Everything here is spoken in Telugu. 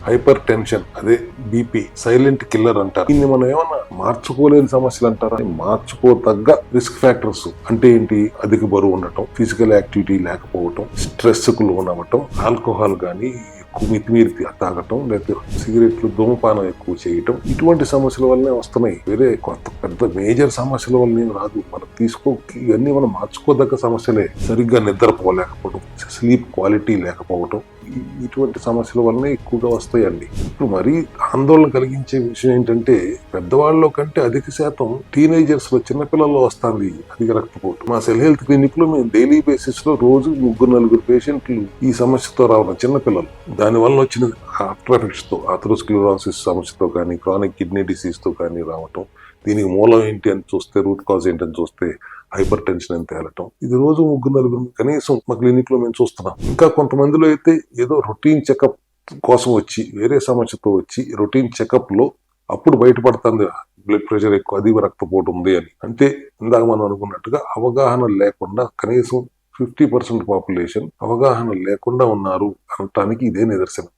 హైపర్ టెన్షన్, అదే బీపీ సైలెంట్ కిల్లర్ అంటారు. దీన్ని మనం ఏమన్నా మార్చుకోలేని సమస్యలు అంటారా? మార్చుకోదగ్గ రిస్క్ ఫ్యాక్టర్స్ అంటే ఏంటి? అధిక బరువు ఉండటం, ఫిజికల్ యాక్టివిటీ లేకపోవటం, స్ట్రెస్ కు లోనవ్వటం, ఆల్కహాల్ గానీ ఎక్కువ మితిమీరి తాగటం, లేకపోతే సిగరెట్లు, ధూమపానం ఎక్కువ చేయటం, ఇటువంటి సమస్యల వల్లనే వస్తున్నాయి. వేరే కొత్త పెద్ద మేజర్ సమస్యల వల్ల ఏం రాదు. మనం ఇవన్నీ మనం మార్చుకోదగ్గ సమస్యలే. సరిగ్గా నిద్రపోలేకపోవడం, స్లీప్ క్వాలిటీ లేకపోవటం, ఇటువంటి సమస్యల వల్లనే ఎక్కువగా వస్తాయండి. ఇప్పుడు మరీ ఆందోళన కలిగించే విషయం ఏంటంటే, పెద్దవాళ్ళలో కంటే అధిక శాతం టీనేజర్స్ లో, చిన్నపిల్లల్లో వస్తుంది అధిక రక్తపోటు. మా సెల్ హెల్త్ క్లినిక్ లో మేము డైలీ బేసిస్ లో రోజు 3-4 పేషెంట్లు ఈ సమస్యతో రావడం, చిన్నపిల్లలు. దాని వల్ల వచ్చిన ఆఫ్టర్ ఎఫెక్ట్స్ తో, ఆథెరోస్క్లెరోసిస్ సమస్యతో కానీ, క్రానిక్ కిడ్నీ డిసీజ్ తో కానీ రావటం. దీనికి మూలం ఏంటి అని చూస్తే, రూట్ కాజ్ ఏంటని చూస్తే హైపర్ టెన్షన్ అని తేలటం. ఇది రోజు 3-4 కనీసం మా క్లినిక్ లో మేము చూస్తున్నాం. ఇంకా కొంతమందిలో అయితే ఏదో రొటీన్ చెకప్ కోసం వచ్చి, వేరే సమస్యతో వచ్చి రొటీన్ చెకప్ లో అప్పుడు బయటపడుతుంది బ్లడ్ ప్రెషర్ ఎక్కువ, అధిక రక్తపోటు ఉంది అని. అంటే ఇందాక మనం అనుకున్నట్టుగా అవగాహన లేకుండా, కనీసం 50% పాపులేషన్ అవగాహన లేకుండా ఉన్నారు అనటానికి ఇదే నిదర్శనం.